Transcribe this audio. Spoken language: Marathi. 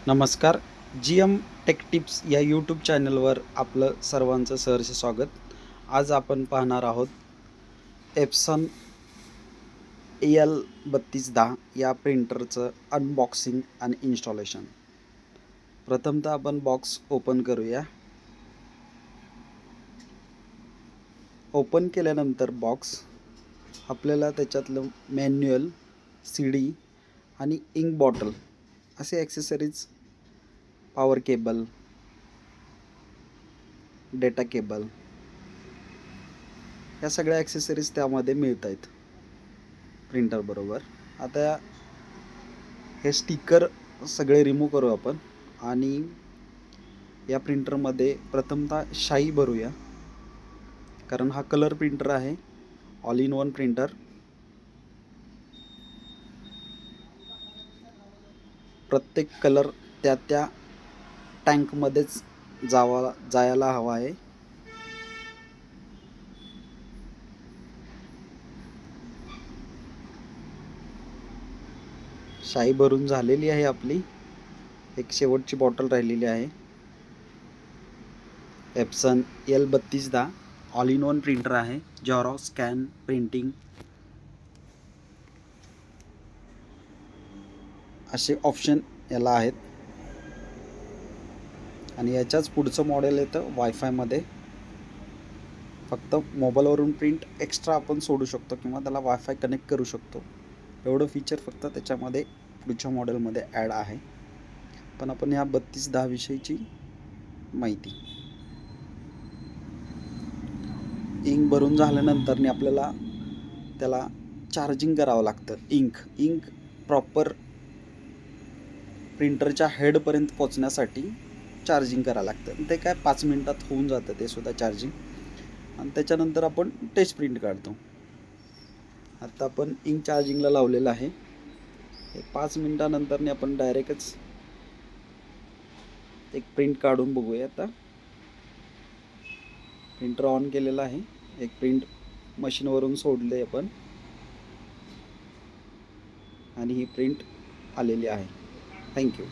नमस्कार. GM टेक टिप्स या यूट्यूब चॅनलवर आपलं सर्वांचं सहर्ष स्वागत. आज आपण पाहणार आहोत एप्सन AL3210 या प्रिंटरचं अनबॉक्सिंग आणि इन्स्टॉलेशन. प्रथमतः आपण बॉक्स ओपन करूया. ओपन केल्यानंतर बॉक्स आपल्याला त्याच्यातलं मॅन्युअल, CD आणि इंक बॉटल असे accessories, power cable, data cable या सगळ्या ॲक्सेसरीज त्यामध्ये मिळत आहेत प्रिंटरबरोबर. आता हे स्टिकर सगळे रिमूव्ह करू आपण आणि या प्रिंटरमध्ये प्रथमतः शाई भरूया, कारण हा कलर प्रिंटर आहे, ऑल इन वन प्रिंटर. प्रत्येक कलर त्या टँकमध्येच जायला हवा आहे. शाई भरून झालेली आहे आपली. एक शेवटची बॉटल राहिलेली आहे. Epson AL3210 all in one printer आहे. झेरॉक्स, स्कॅन, प्रिंटिंग असे ऑप्शन याला आहेत. आणि याच्याच पुढचं मॉडेल येतं वायफायमध्ये. फक्त मोबाईलवरून प्रिंट एक्स्ट्रा आपण सोडू शकतो किंवा त्याला वायफाय कनेक्ट करू शकतो. एवढं फीचर फक्त त्याच्यामध्ये पुढच्या मॉडेलमध्ये ॲड आहे. पण आपण ह्या 3210 विषयीची माहिती. इंक भरून झाल्यानंतर आपल्याला त्याला चार्जिंग करावं लागतं. इंक प्रॉपर प्रिंटरच्या हेडपर्यंत पोचण्यासाठी चार्जिंग करावं लागतं. ते काय 5 मिनटात होऊन जातं ते सुद्धा चार्जिंग. आणि त्याच्यानंतर आपण टेस्ट प्रिंट काढतो. आता आपण इंक चार्जिंगला लावलेलं आहे. 5 मिनटानंतर आपण डायरेक्टच एक प्रिंट काढून बघूया. आता प्रिंटर ऑन केलेला आहे. एक प्रिंट मशीनवरून सोडले आपण आणि ही प्रिंट आलेली आहे. थँक्यू.